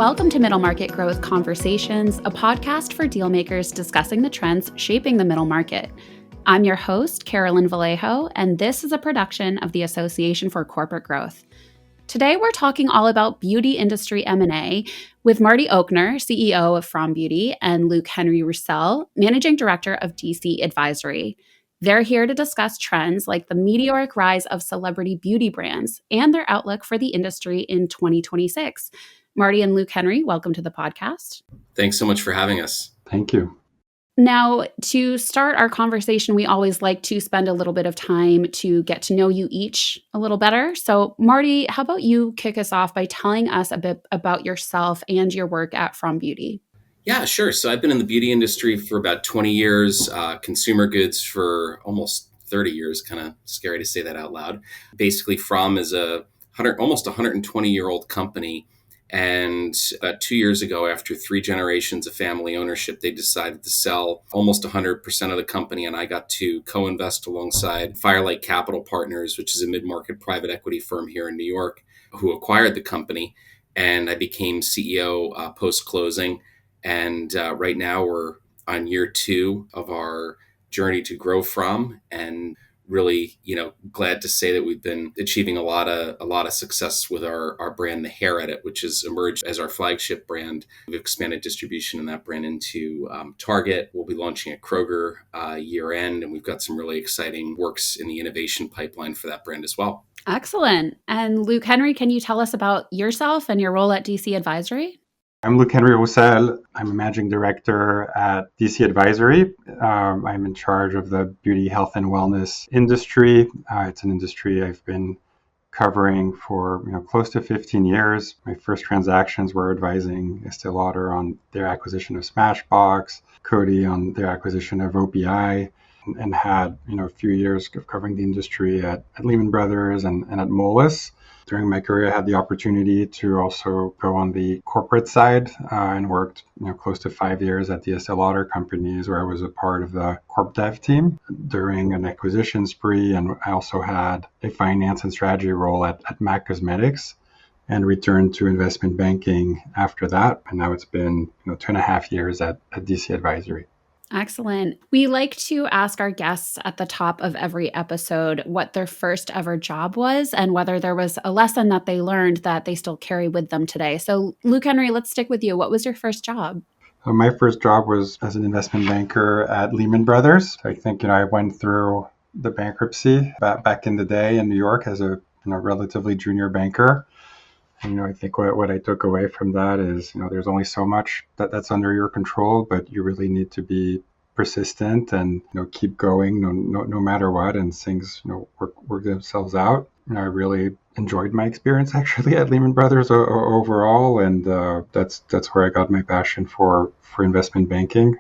Welcome to Middle Market Growth Conversations, a podcast for dealmakers discussing the trends shaping the middle market. I'm your host, Carolyn Vallejo, and this is a production of the Association for Corporate Growth. Today, we're talking all about beauty industry M&A with Marty Okner, CEO of Fromm Beauty, and Luc-Henry Rousselle, Managing Director of DC Advisory. They're here to discuss trends like the meteoric rise of celebrity beauty brands and their outlook for the industry in 2026. Marty and Luc-Henry, welcome to the podcast. Thanks so much for having us. Thank you. Now, to start our conversation, we always like to spend a little bit of time to get to know you each a little better. So, Marty, how about you kick us off by telling us a bit about yourself and your work at Fromm Beauty? Yeah, sure. So I've been in the beauty industry for about 20 years, consumer goods for almost 30 years. Kind of scary to say that out loud. Basically, Fromm is almost 120-year-old company. And about 2 years ago, after 3 generations of family ownership, they decided to sell almost 100% of the company. And I got to co-invest alongside Firelight Capital Partners, which is a mid-market private equity firm here in New York, who acquired the company. And I became CEO post-closing. And right now we're on year 2 of our journey to grow Fromm, and really, glad to say that we've been achieving a lot of success with our brand, The Hair Edit, which has emerged as our flagship brand. We've expanded distribution in that brand into Target. We'll be launching at Kroger year end, and we've got some really exciting works in the innovation pipeline for that brand as well. Excellent. And Luc-Henry, can you tell us about yourself and your role at DC Advisory? I'm Luc-Henry Rousselle. I'm a managing director at DC Advisory. I'm in charge of the beauty, health, and wellness industry. It's an industry I've been covering for close to 15 years. My first transactions were advising Estee Lauder on their acquisition of Smashbox, Coty on their acquisition of OPI, and had a few years of covering the industry at Lehman Brothers and at Moelis. During my career, I had the opportunity to also go on the corporate side and worked close to 5 years at the Estee Lauder companies, where I was a part of the corp dev team during an acquisition spree. And I also had a finance and strategy role at MAC Cosmetics, and returned to investment banking after that. And now it's been 2.5 years at DC Advisory. Excellent. We like to ask our guests at the top of every episode what their first ever job was and whether there was a lesson that they learned that they still carry with them today. So, Luc-Henry, let's stick with you. What was your first job? My first job was as an investment banker at Lehman Brothers. I think I went through the bankruptcy back in the day in New York as a relatively junior banker. And, I think what I took away from that is, there's only so much that's under your control, but you really need to be persistent and, keep going no matter what, and things, work themselves out. I really enjoyed my experience actually at Lehman Brothers overall, and that's where I got my passion for investment banking.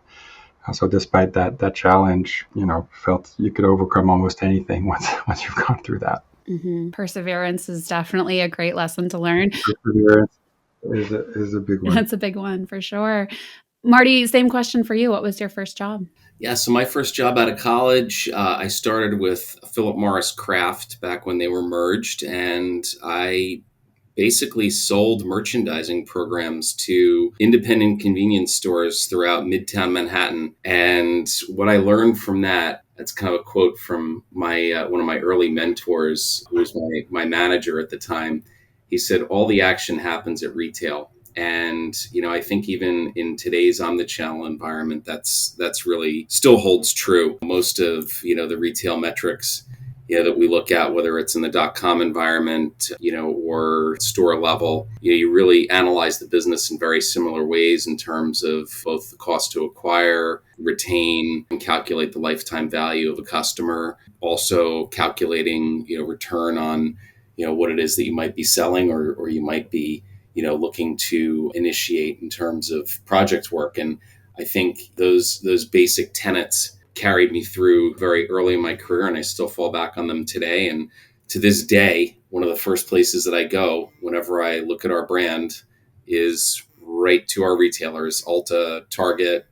So despite that challenge, felt you could overcome almost anything once you've gone through that. Mm-hmm. Perseverance is definitely a great lesson to learn. Perseverance is a big one. That's a big one for sure. Marty, same question for you. What was your first job? Yeah, so my first job out of college, I started with Philip Morris Kraft back when they were merged, and I basically sold merchandising programs to independent convenience stores throughout Midtown Manhattan. And what I learned from that's kind of a quote from my one of my early mentors, who was my manager at the time. He said, "All the action happens at retail." And, I think even in today's omnichannel environment, that's really still holds true. Most of, the retail metrics, that we look at, whether it's in the .com environment, or store level, you really analyze the business in very similar ways in terms of both the cost to acquire, retain, and calculate the lifetime value of a customer. Also calculating, return on, what it is that you might be selling or you might be, looking to initiate in terms of project work. And I think those basic tenets carried me through very early in my career, and I still fall back on them today. And to this day, one of the first places that I go whenever I look at our brand is right to our retailers, Ulta, Target,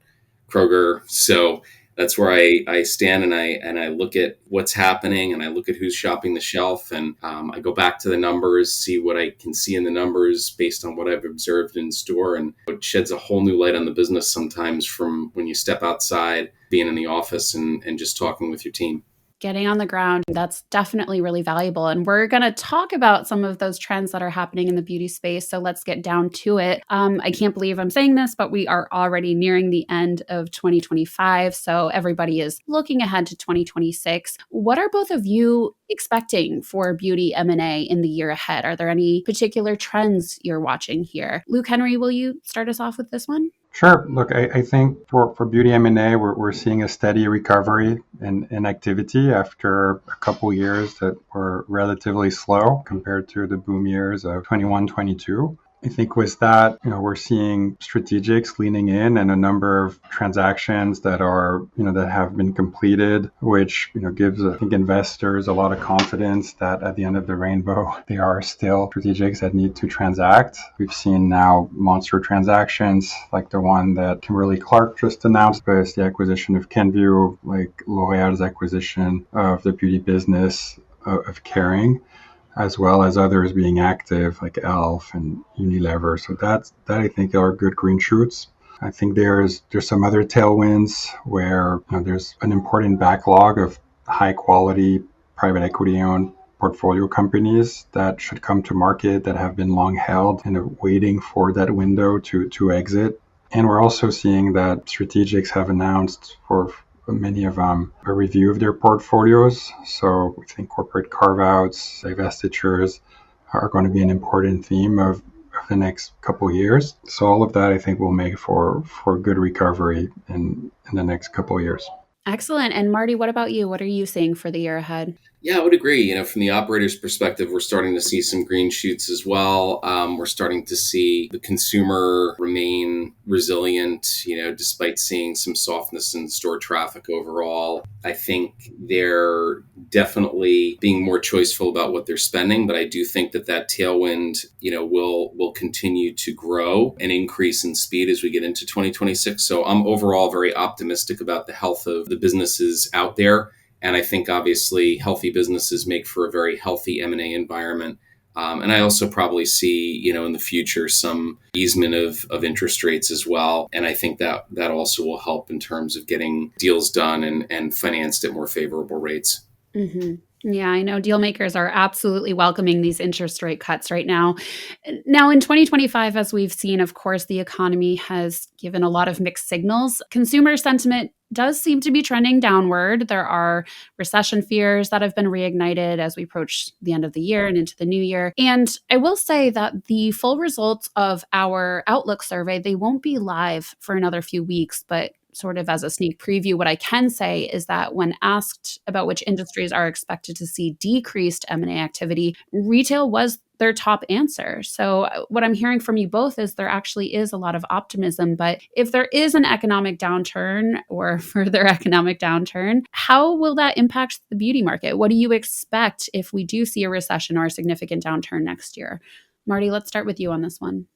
Kroger. So That's where I stand and I look at what's happening and I look at who's shopping the shelf, and I go back to the numbers, see what I can see in the numbers based on what I've observed in store, and it sheds a whole new light on the business sometimes from when you step outside, being in the office and just talking with your team. Getting on the ground, that's definitely really valuable. And we're going to talk about some of those trends that are happening in the beauty space. So let's get down to it. I can't believe I'm saying this, but we are already nearing the end of 2025. So everybody is looking ahead to 2026. What are both of you expecting for beauty M&A in the year ahead? Are there any particular trends you're watching here? Luc-Henry, will you start us off with this one? Sure. Look, I think for beauty M&A, we're seeing a steady recovery in activity after a couple years that were relatively slow compared to the boom years of 21, 22. I think with that, we're seeing strategics leaning in and a number of transactions that are, that have been completed, which, gives, I think, investors a lot of confidence that at the end of the rainbow, there are still strategics that need to transact. We've seen now monster transactions like the one that Kimberly-Clark just announced with the acquisition of Kenvue, like L'Oreal's acquisition of the beauty business of Kering, as well as others being active like Elf and Unilever. So that I think are good green shoots. I think there's some other tailwinds where there's an important backlog of high quality private equity owned portfolio companies that should come to market that have been long held and are waiting for that window to exit. And we're also seeing that strategics have announced for many of them a review of their portfolios. So we think corporate carve-outs, divestitures are going to be an important theme of the next couple of years. So all of that, I think, will make for good recovery in the next couple of years. Excellent. And Marty, what about you? What are you seeing for the year ahead? Yeah, I would agree. From the operator's perspective, we're starting to see some green shoots as well. We're starting to see the consumer remain resilient, despite seeing some softness in store traffic overall. I think they're definitely being more choiceful about what they're spending, but I do think that tailwind, will continue to grow and increase in speed as we get into 2026. So I'm overall very optimistic about the health of the businesses out there. And I think obviously healthy businesses make for a very healthy M&A environment. And I also probably see, in the future, some easement of interest rates as well. And I think that also will help in terms of getting deals done and financed at more favorable rates. Mm-hmm. Yeah, I know deal makers are absolutely welcoming these interest rate cuts right now. Now, in 2025, as we've seen, of course, the economy has given a lot of mixed signals. Consumer sentiment does seem to be trending downward. There are recession fears that have been reignited as we approach the end of the year and into the new year. And I will say that the full results of our Outlook survey, they won't be live for another few weeks, but sort of as a sneak preview, what I can say is that when asked about which industries are expected to see decreased M&A activity, retail was their top answer. So what I'm hearing from you both is there actually is a lot of optimism. But if there is an economic downturn or further economic downturn, how will that impact the beauty market? What do you expect if we do see a recession or a significant downturn next year? Marty, let's start with you on this one.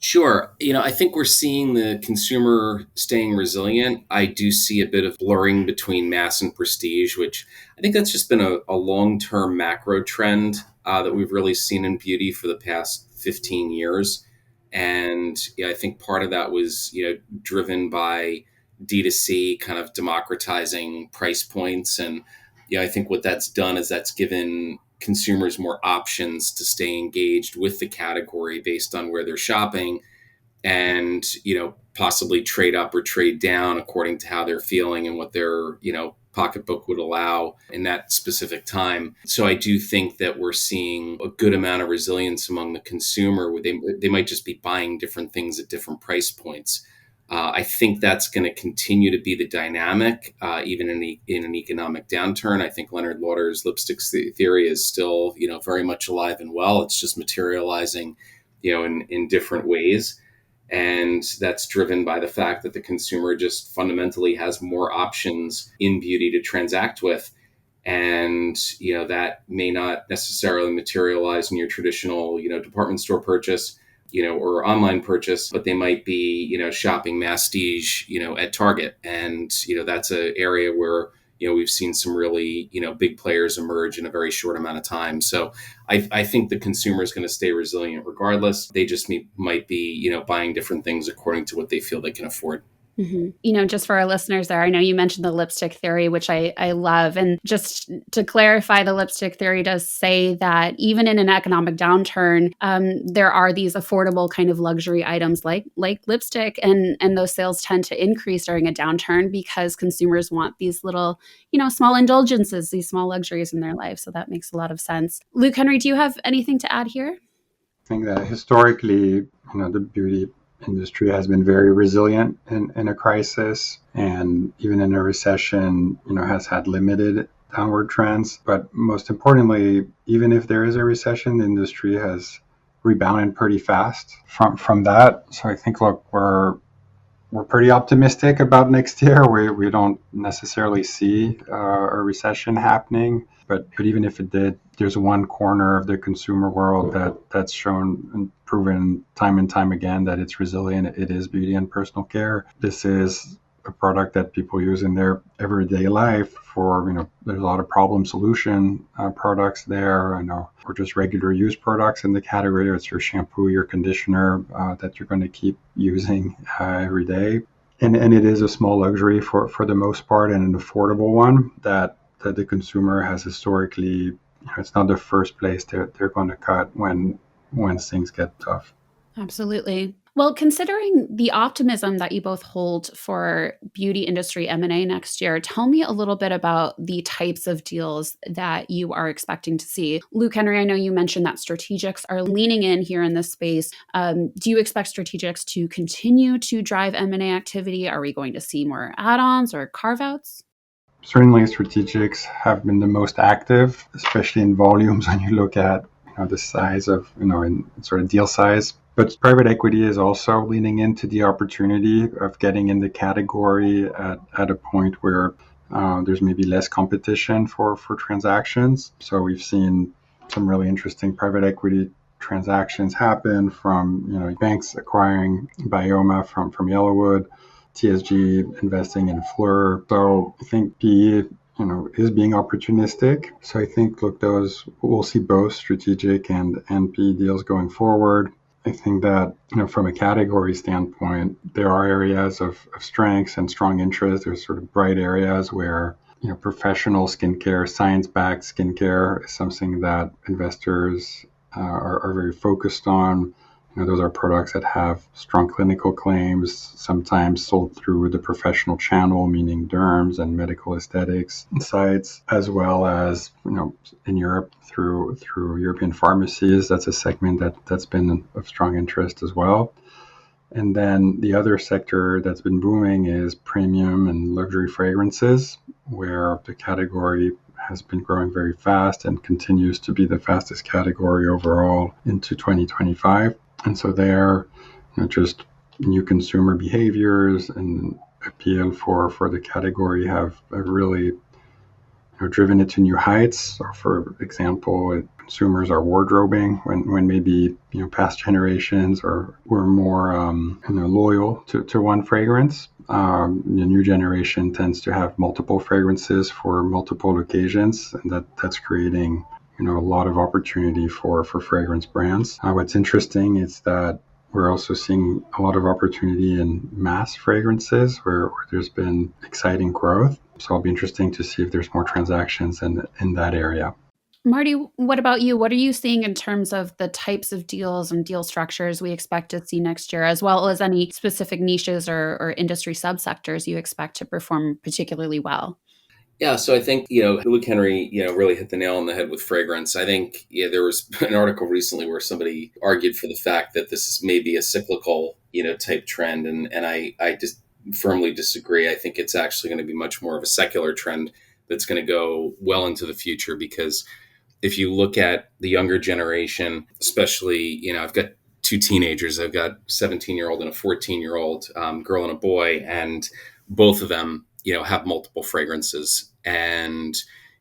Sure. I think we're seeing the consumer staying resilient. I do see a bit of blurring between mass and prestige, which I think that's just been a long-term macro trend that we've really seen in beauty for the past 15 years. And I think part of that was, driven by D2C kind of democratizing price points. And I think what that's done is that's given consumers more options to stay engaged with the category based on where they're shopping and, possibly trade up or trade down according to how they're feeling and what their, pocketbook would allow in that specific time. So I do think that we're seeing a good amount of resilience among the consumer where they might just be buying different things at different price points. I think that's going to continue to be the dynamic, even in an economic downturn. I think Leonard Lauder's lipstick theory is still, very much alive and well. It's just materializing, in different ways. And that's driven by the fact that the consumer just fundamentally has more options in beauty to transact with. And, that may not necessarily materialize in your traditional, department store purchase. or online purchase, but they might be, shopping masstige, at Target. And, that's an area where, we've seen some really, big players emerge in a very short amount of time. So I think the consumer is going to stay resilient regardless. They just might be, buying different things according to what they feel they can afford. Mm-hmm. Just for our listeners there, I know you mentioned the lipstick theory, which I love. And just to clarify, the lipstick theory does say that even in an economic downturn, there are these affordable kind of luxury items like lipstick, and those sales tend to increase during a downturn because consumers want these little, small indulgences, these small luxuries in their life. So that makes a lot of sense. Luc-Henry, do you have anything to add here? I think that historically, the beauty industry has been very resilient in a crisis, and even in a recession, has had limited downward trends. But most importantly, even if there is a recession, the industry has rebounded pretty fast from that. So I think, look, we're pretty optimistic about next year. We don't necessarily see a recession happening, but even if it did, there's one corner of the consumer world that's shown and proven time and time again that it's resilient. It is beauty and personal care. This is a product that people use in their everyday life for, there's a lot of problem solution products there, or just regular use products in the category. It's your shampoo, your conditioner that you're going to keep using every day. And it is a small luxury for the most part, and an affordable one that the consumer has historically, it's not the first place they're going to cut when things get tough. Absolutely. Well, considering the optimism that you both hold for beauty industry M&A next year, tell me a little bit about the types of deals that you are expecting to see. Luc-Henry, I know you mentioned that strategics are leaning in here in this space. Do you expect strategics to continue to drive M&A activity? Are we going to see more add-ons or carve-outs? Certainly, strategics have been the most active, especially in volumes when you look at the size of, in sort of deal size. But private equity is also leaning into the opportunity of getting in the category at a point where there's maybe less competition for transactions. So we've seen some really interesting private equity transactions happen from banks acquiring Bioma from Yellowwood, TSG investing in Fleur. So I think PE is being opportunistic. So I think, look, we'll see both strategic and PE deals going forward. I think that, from a category standpoint, there are areas of strengths and strong interest. There's sort of bright areas where, professional skincare, science-backed skincare is something that investors are very focused on. Those are products that have strong clinical claims, sometimes sold through the professional channel, meaning derms and medical aesthetics sites, as well as, in Europe through European pharmacies. That's a segment that's been of strong interest as well. And then the other sector that's been booming is premium and luxury fragrances, where the category has been growing very fast and continues to be the fastest category overall into 2025. And so there, just new consumer behaviors and appeal for the category have really driven it to new heights. So for example, consumers are wardrobing when maybe past generations were more loyal to one fragrance. The new generation tends to have multiple fragrances for multiple occasions, and that's creating a lot of opportunity for fragrance brands. What's interesting is that we're also seeing a lot of opportunity in mass fragrances where there's been exciting growth. So it'll be interesting to see if there's more transactions in that area. Marty, what about you? What are you seeing in terms of the types of deals and deal structures we expect to see next year, as well as any specific niches or industry subsectors you expect to perform particularly well? Yeah, so I think, Luc-Henry, really hit the nail on the head with fragrance. I think, there was an article recently where somebody argued for the fact that this is maybe a cyclical, type trend. And I just firmly disagree. I think it's actually going to be much more of a secular trend that's going to go well into the future, because if you look at the younger generation, especially, I've got two teenagers. I've got a 17-year-old and a 14-year-old girl and a boy, and both of them, have multiple fragrances. And,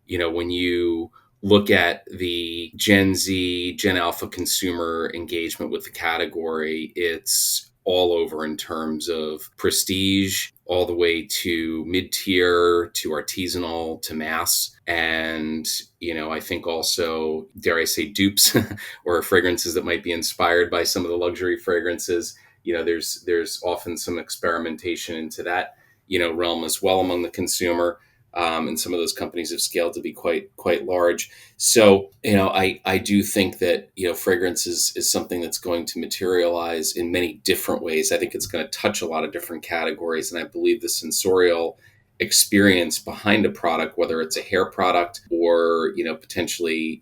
when you look at the Gen Z, Gen Alpha consumer engagement with the category, it's all over in terms of prestige, all the way to mid-tier, to artisanal, to mass. And, I think also, dare I say, dupes or fragrances that might be inspired by some of the luxury fragrances. There's often some experimentation into that, realm as well among the consumer. And some of those companies have scaled to be quite large. So, I do think that, fragrance is something that's going to materialize in many different ways. I think it's going to touch a lot of different categories. And I believe the sensorial experience behind a product, whether it's a hair product or, potentially,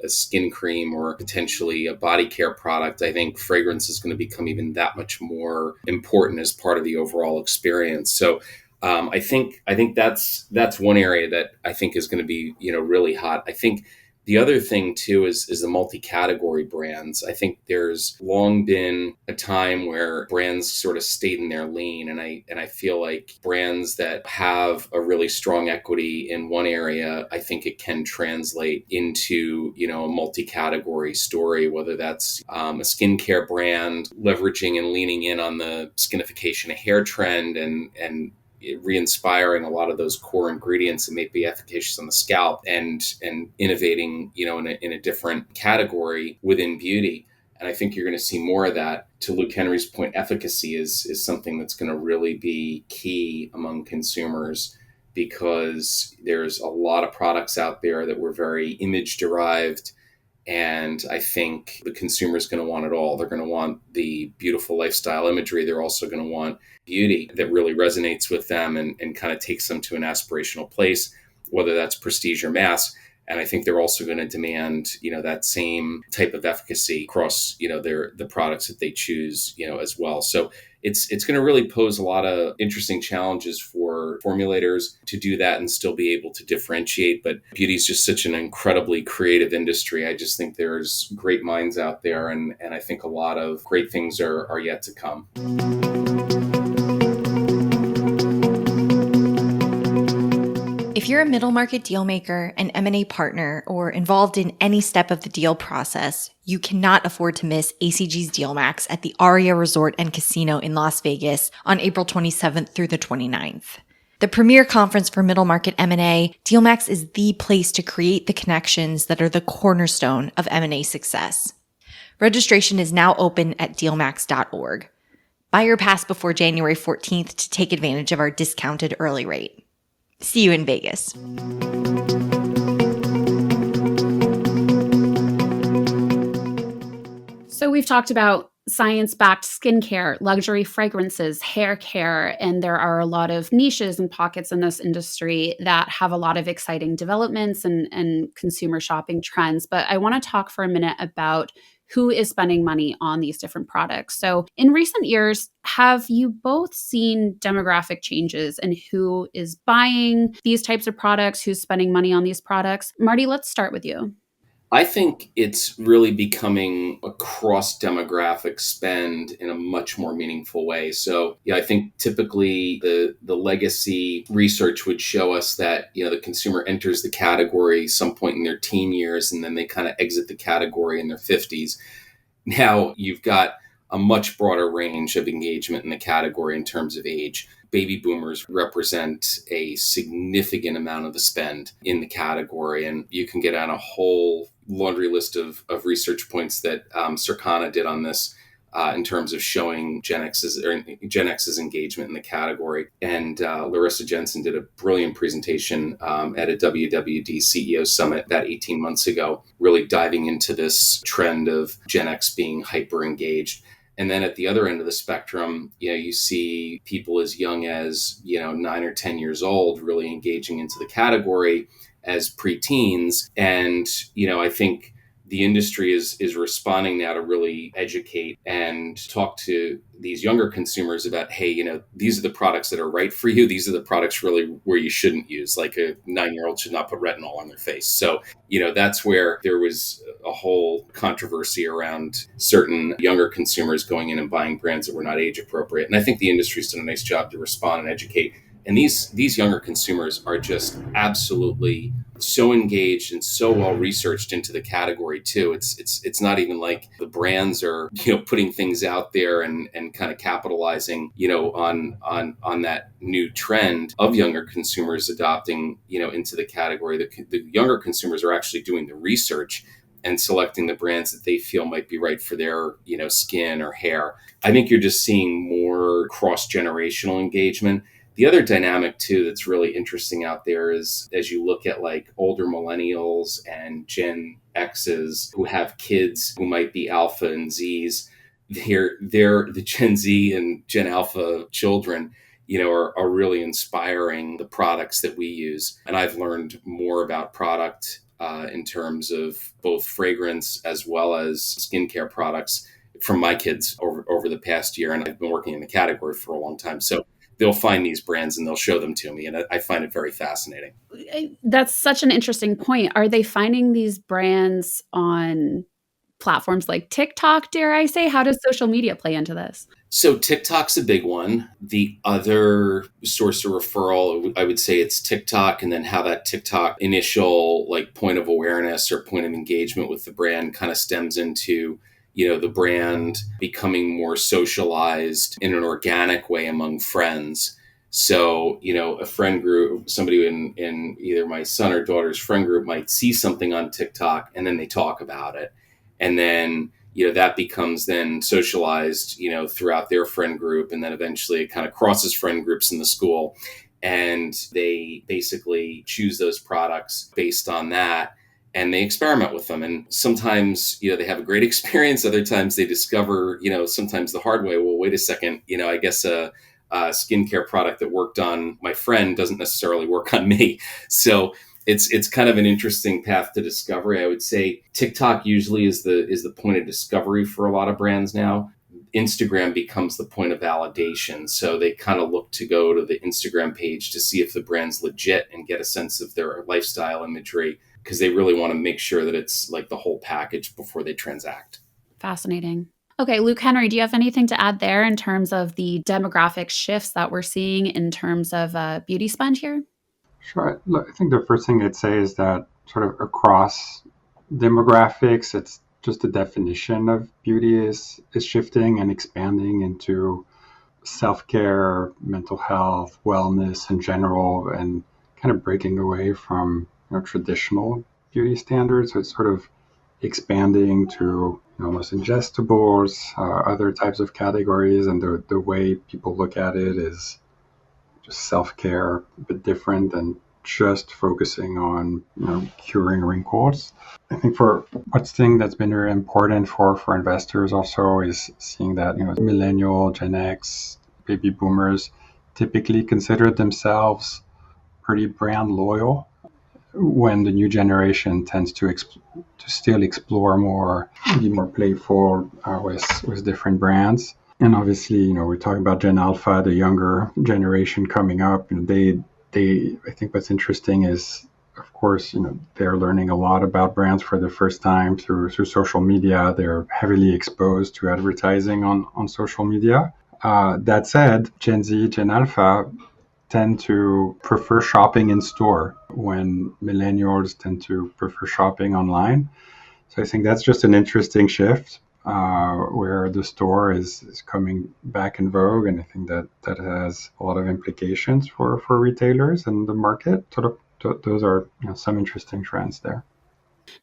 a skin cream or potentially a body care product, I think fragrance is going to become even that much more important as part of the overall experience. So, I think that's one area that I think is going to be really hot. I think the other thing too is the multi-category brands. I think there's long been a time where brands sort of stayed in their lane, and I feel like brands that have a really strong equity in one area, I think it can translate into a multi-category story, whether that's a skincare brand leveraging and leaning in on the skinification of hair trend and re-inspiring a lot of those core ingredients that may be efficacious on the scalp and innovating, in a different category within beauty. And I think you're going to see more of that. To Luc-Henry's point, efficacy is something that's going to really be key among consumers, because there's a lot of products out there that were very image derived. And I think the consumer is going to want it all. They're going to want the beautiful lifestyle imagery. They're also going to want beauty that really resonates with them and kind of takes them to an aspirational place, whether that's prestige or mass. And I think they're also going to demand, that same type of efficacy across, the products that they choose, as well. So it's going to really pose a lot of interesting challenges for formulators to do that and still be able to differentiate. But beauty is just such an incredibly creative industry. I just think there's great minds out there, and I think a lot of great things are yet to come. If you're a middle market deal maker, an M&A partner, or involved in any step of the deal process, you cannot afford to miss ACG's Deal Max at the Aria Resort and Casino in Las Vegas on April 27th through the 29th. The premier conference for middle market M&A, Deal Max is the place to create the connections that are the cornerstone of M&A success. Registration is now open at dealmax.org. Buy your pass before January 14th to take advantage of our discounted early rate. See you in Vegas. So we've talked about science-backed skincare, luxury fragrances, hair care, and there are a lot of niches and pockets in this industry that have a lot of exciting developments and consumer shopping trends. But I want to talk for a minute about who is spending money on these different products. So in recent years, have you both seen demographic changes in who is buying these types of products, who's spending money on these products? Marty, let's start with you. I think it's really becoming a cross-demographic spend in a much more meaningful way. So, I think typically the legacy research would show us that, the consumer enters the category some point in their teen years, and then they kind of exit the category in their 50s. Now you've got a much broader range of engagement in the category in terms of age. Baby boomers represent a significant amount of the spend in the category, and you can get on a whole laundry list of research points that Circana did on this in terms of showing Gen X's engagement in the category. And Larissa Jensen did a brilliant presentation at a WWD CEO Summit about 18 months ago, really diving into this trend of Gen X being hyper engaged. And then at the other end of the spectrum, you see people as young as, 9 or 10 years old really engaging into the category as preteens. And, I think the industry is responding now to really educate and talk to these younger consumers about, hey, these are the products that are right for you. These are the products really where you shouldn't use, like a 9-year-old should not put retinol on their face. So, that's where there was a whole controversy around certain younger consumers going in and buying brands that were not age appropriate. And I think the industry's done a nice job to respond and educate. And these younger consumers are just absolutely so engaged and so well researched into the category too. It's not even like the brands are, putting things out there and kind of capitalizing, on that new trend of younger consumers adopting, into the category. The younger consumers are actually doing the research and selecting the brands that they feel might be right for their, skin or hair. I think you're just seeing more cross-generational engagement. The other dynamic too that's really interesting out there is as you look at like older millennials and Gen X's who have kids who might be Alpha and Z's, they're the Gen Z and Gen Alpha children, are really inspiring the products that we use. And I've learned more about product in terms of both fragrance as well as skincare products from my kids over the past year. And I've been working in the category for a long time. So they'll find these brands and they'll show them to me. And I find it very fascinating. That's such an interesting point. Are they finding these brands on platforms like TikTok, dare I say? How does social media play into this? So TikTok's a big one. The other source of referral, I would say it's TikTok, and then how that TikTok initial like point of awareness or point of engagement with the brand kind of stems into, the brand becoming more socialized in an organic way among friends. So, a friend group, somebody in either my son or daughter's friend group might see something on TikTok and then they talk about it. And then, that becomes then socialized, throughout their friend group. And then eventually it kind of crosses friend groups in the school. And they basically choose those products based on that. And they experiment with them. And sometimes, they have a great experience. Other times they discover, sometimes the hard way, well, wait a second, I guess a skincare product that worked on my friend doesn't necessarily work on me. So it's kind of an interesting path to discovery. I would say TikTok usually is the point of discovery for a lot of brands now. Instagram becomes the point of validation. So they kind of look to go to the Instagram page to see if the brand's legit and get a sense of their lifestyle imagery, because they really want to make sure that it's like the whole package before they transact. Fascinating. Okay, Luc-Henry, do you have anything to add there in terms of the demographic shifts that we're seeing in terms of beauty spend here? Sure. Look, I think the first thing I'd say is that sort of across demographics, it's just the definition of beauty is shifting and expanding into self-care, mental health, wellness in general, and kind of breaking away from traditional beauty standards. So it's sort of expanding to almost ingestibles, other types of categories, and the way people look at it is just self-care, a bit different than just focusing on curing wrinkles. I think for one thing that's been very important for investors also is seeing that millennial, Gen X, baby boomers typically consider themselves pretty brand loyal, when the new generation tends to still explore more, be more playful with different brands. And obviously, we're talking about Gen Alpha, the younger generation coming up. They I think what's interesting is, of course, they're learning a lot about brands for the first time through social media. They're heavily exposed to advertising on social media. That said, Gen Z, Gen Alpha tend to prefer shopping in store when millennials tend to prefer shopping online. So I think that's just an interesting shift. Where the store is coming back in vogue, and I think that has a lot of implications for retailers and the market. Those are some interesting trends there.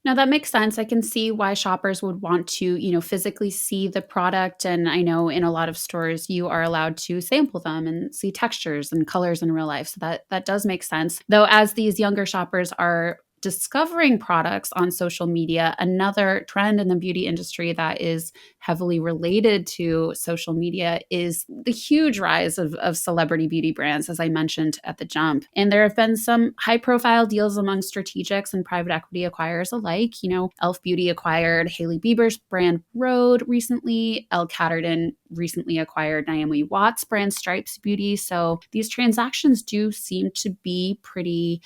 Now that makes sense. I can see why shoppers would want to, physically see the product. And I know in a lot of stores you are allowed to sample them and see textures and colors in real life. So that does make sense. Though as these younger shoppers are discovering products on social media, another trend in the beauty industry that is heavily related to social media is the huge rise of celebrity beauty brands, as I mentioned at the jump. And there have been some high-profile deals among strategics and private equity acquirers alike. Elf Beauty acquired Hailey Bieber's brand Rhode recently. Elle Catterton recently acquired Naomi Watts' brand Stripes Beauty. So these transactions do seem to be pretty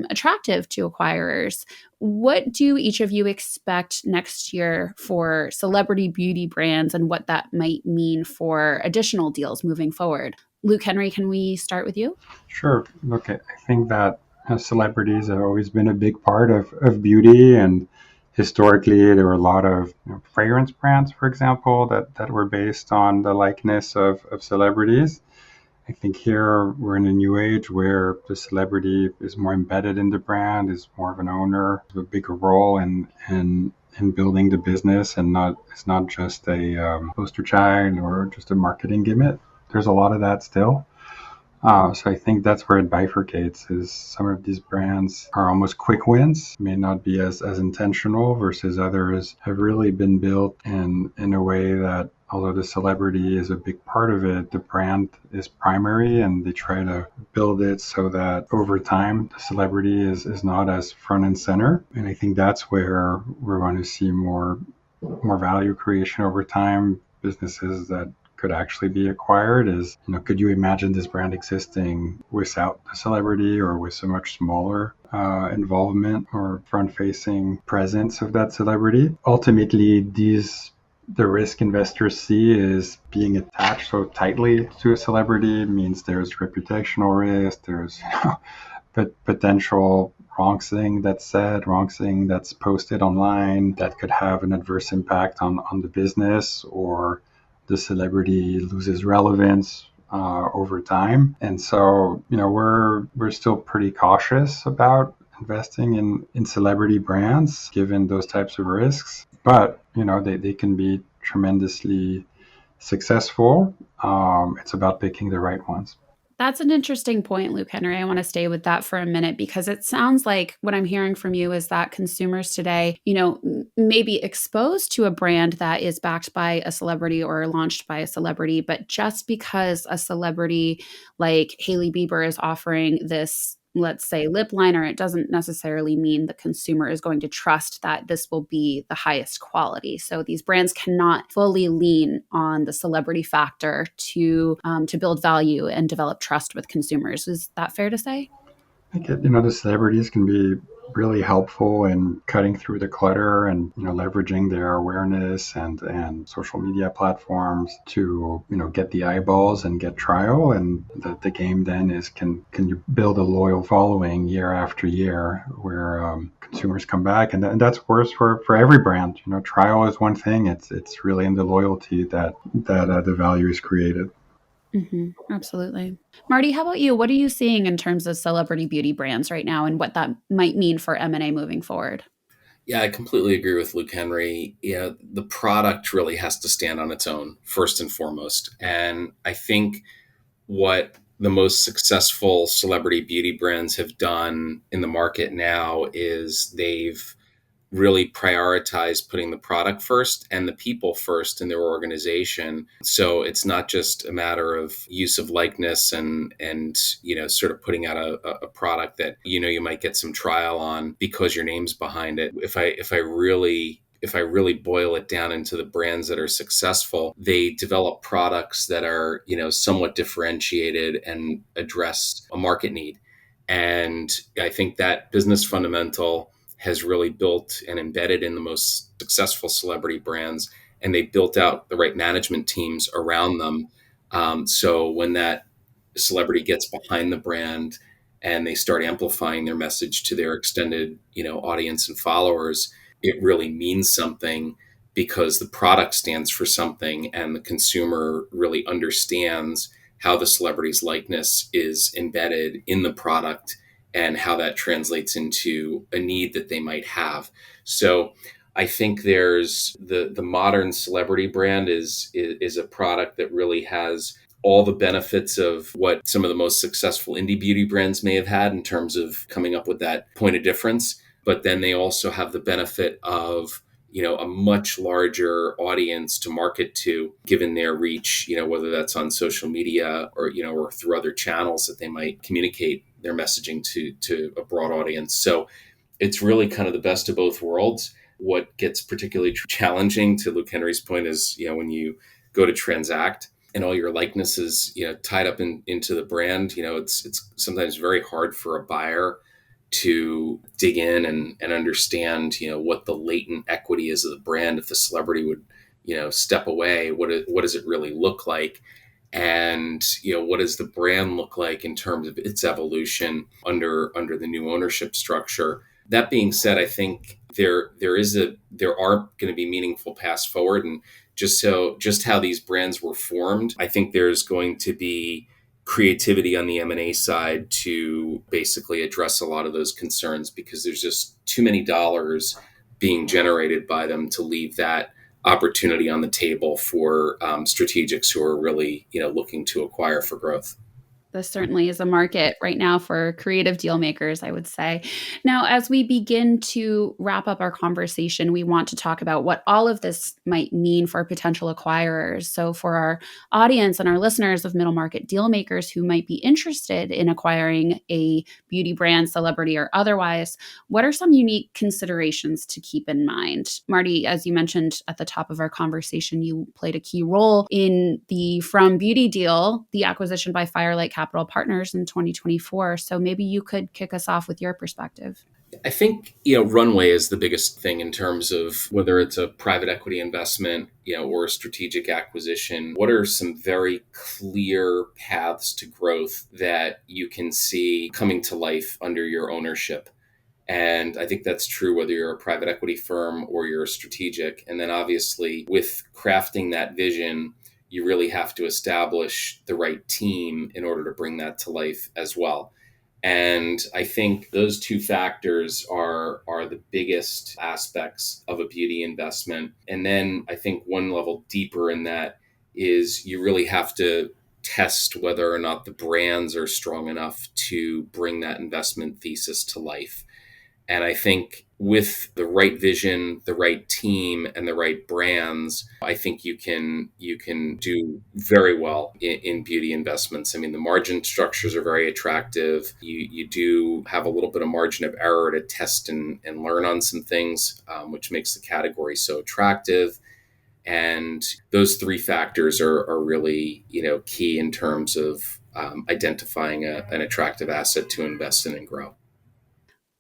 attractive to acquirers. What do each of you expect next year for celebrity beauty brands and what that might mean for additional deals moving forward? Luc-Henry, can we start with you? Sure. Look, I think that Celebrities have always been a big part of beauty, and historically there were a lot of fragrance brands, for example, that were based on the likeness of celebrities. I think here we're in a new age where the celebrity is more embedded in the brand, is more of an owner, a bigger role in building the business, and not it's not just a poster child or just a marketing gimmick. There's a lot of that still. So I think that's where it bifurcates. Is some of these brands are almost quick wins, may not be as intentional, versus others have really been built in a way that, although the celebrity is a big part of it, the brand is primary, and they try to build it so that over time the celebrity is not as front and center. And I think that's where we're going to see more value creation over time. Businesses that could actually be acquired is, could you imagine this brand existing without the celebrity, or with a much smaller involvement or front-facing presence of that celebrity? Ultimately, the risk investors see is being attached so tightly to a celebrity means there's reputational risk, there's potential wrong thing that's said, wrong thing that's posted online that could have an adverse impact on the business, or the celebrity loses relevance over time. And so, we're still pretty cautious about investing in celebrity brands given those types of risks. But, they can be tremendously successful. It's about picking the right ones. That's an interesting point, Luc-Henry. I want to stay with that for a minute, because it sounds like what I'm hearing from you is that consumers today, may be exposed to a brand that is backed by a celebrity or launched by a celebrity, but just because a celebrity like Hailey Bieber is offering this, let's say, lip liner, it doesn't necessarily mean the consumer is going to trust that this will be the highest quality. So these brands cannot fully lean on the celebrity factor to build value and develop trust with consumers. Is that fair to say? I think the celebrities can be really helpful in cutting through the clutter and leveraging their awareness and social media platforms to get the eyeballs and get trial. And the game then is, can you build a loyal following year after year where consumers come back, and that's worse for every brand. Trial is one thing. It's really in the loyalty that the value is created. Mm-hmm. Absolutely. Marty, how about you? What are you seeing in terms of celebrity beauty brands right now, and what that might mean for M&A moving forward? Yeah, I completely agree with Luc-Henry. Yeah, the product really has to stand on its own, first and foremost. And I think what the most successful celebrity beauty brands have done in the market now is they've really prioritize putting the product first and the people first in their organization. So it's not just a matter of use of likeness and sort of putting out a product that you might get some trial on because your name's behind it. If I really boil it down into the brands that are successful, they develop products that are, somewhat differentiated and address a market need. And I think that business fundamental has really built and embedded in the most successful celebrity brands, and they built out the right management teams around them. So when that celebrity gets behind the brand and they start amplifying their message to their extended, audience and followers, it really means something because the product stands for something, and the consumer really understands how the celebrity's likeness is embedded in the product and how that translates into a need that they might have. So I think there's the modern celebrity brand is a product that really has all the benefits of what some of the most successful indie beauty brands may have had in terms of coming up with that point of difference. But then they also have the benefit of a much larger audience to market to, given their reach, whether that's on social media or through other channels that they might communicate their messaging to a broad audience. So it's really kind of the best of both worlds. What gets particularly challenging, to Luc-Henry's point, is when you go to transact and all your likeness is tied up into the brand. It's sometimes very hard for a buyer to dig in and understand what the latent equity is of the brand. If the celebrity would step away, what does it really look like? And, what does the brand look like in terms of its evolution under the new ownership structure? That being said, I think there are going to be meaningful paths forward. And just how these brands were formed, I think there's going to be creativity on the M&A side to basically address a lot of those concerns, because there's just too many dollars being generated by them to leave that opportunity on the table for strategics who are really, looking to acquire for growth. This certainly is a market right now for creative deal makers, I would say. Now, as we begin to wrap up our conversation, we want to talk about what all of this might mean for potential acquirers. So for our audience and our listeners of middle market deal makers who might be interested in acquiring a beauty brand, celebrity, or otherwise, what are some unique considerations to keep in mind? Marty, as you mentioned at the top of our conversation, you played a key role in the Fromm beauty deal, the acquisition by Firelight Capital Partners in 2024. So maybe you could kick us off with your perspective. I think, runway is the biggest thing in terms of whether it's a private equity investment, or a strategic acquisition. What are some very clear paths to growth that you can see coming to life under your ownership? And I think that's true whether you're a private equity firm or you're a strategic. And then obviously with crafting that vision, you really have to establish the right team in order to bring that to life as well. And I think those two factors are the biggest aspects of a beauty investment. And then I think one level deeper in that is you really have to test whether or not the brands are strong enough to bring that investment thesis to life. And I think with the right vision, the right team, and the right brands, I think you can do very well in beauty investments. I mean, the margin structures are very attractive. You do have a little bit of margin of error to test and learn on some things, which makes the category so attractive. And those three factors are really, key in terms of identifying an attractive asset to invest in and grow.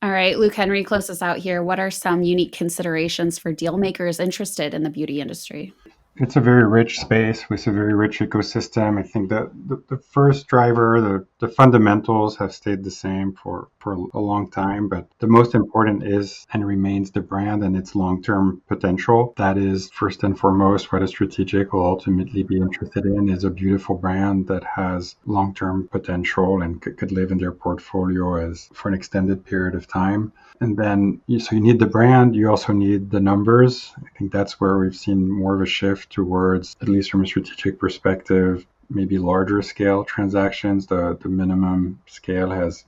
All right, Luc-Henry, close us out here. What are some unique considerations for deal makers interested in the beauty industry? It's a very rich space with a very rich ecosystem. I think that the first driver, the fundamentals have stayed the same for a long time, but the most important is and remains the brand and its long-term potential. That is first and foremost what a strategic will ultimately be interested in, is a beautiful brand that has long-term potential and could live in their portfolio as for an extended period of time. And then, so you need the brand, you also need the numbers. I think that's where we've seen more of a shift towards, at least from a strategic perspective, maybe larger scale transactions. The minimum scale has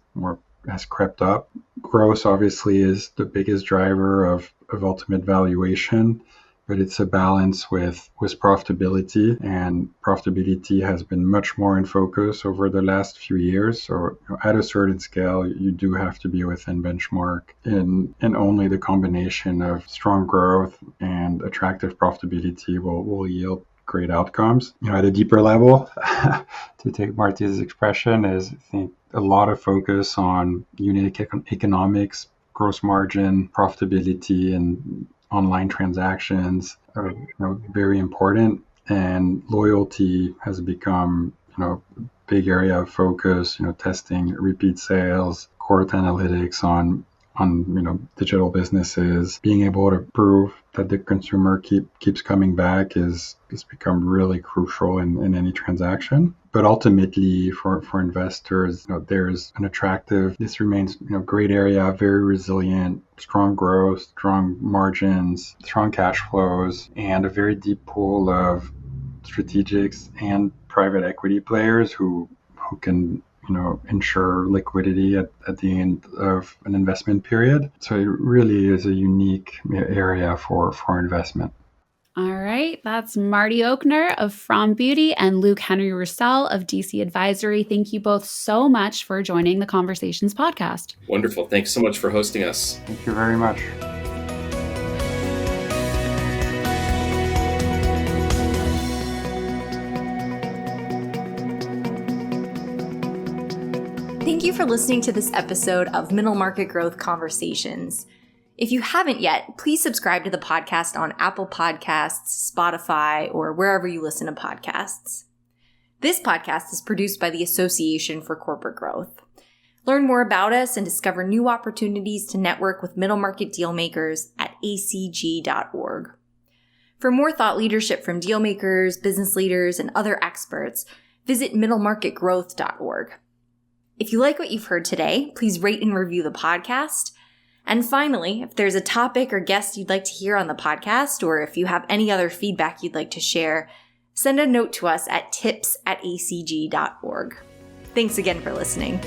crept up. Gross obviously is the biggest driver of ultimate valuation, but it's a balance with profitability, and profitability has been much more in focus over the last few years. So at a certain scale, you do have to be within benchmark, and only the combination of strong growth and attractive profitability will yield great outcomes. At a deeper level, to take Marty's expression, is I think a lot of focus on unit economics, gross margin, profitability, and online transactions are very important, and loyalty has become a big area of focus. Testing repeat sales, cohort analytics on digital businesses, being able to prove that the consumer keeps coming back has become really crucial in any transaction. But ultimately, for investors, there's an attractive. This remains great area, very resilient, strong growth, strong margins, strong cash flows, and a very deep pool of strategics and private equity players who can ensure liquidity at the end of an investment period. So it really is a unique area for investment. All right, that's Marty Okner of Fromm Beauty and Luc-Henry Rousselle of DC Advisory. Thank you both so much for joining the Conversations podcast. Wonderful. Thanks so much for hosting us. Thank you very much. Thank you for listening to this episode of Middle Market Growth Conversations. If you haven't yet, please subscribe to the podcast on Apple Podcasts, Spotify, or wherever you listen to podcasts. This podcast is produced by the Association for Corporate Growth. Learn more about us and discover new opportunities to network with middle market dealmakers at acg.org. For more thought leadership from dealmakers, business leaders, and other experts, visit middlemarketgrowth.org. If you like what you've heard today, please rate and review the podcast. And finally, if there's a topic or guest you'd like to hear on the podcast, or if you have any other feedback you'd like to share, send a note to us at tips@acg.org. Thanks again for listening.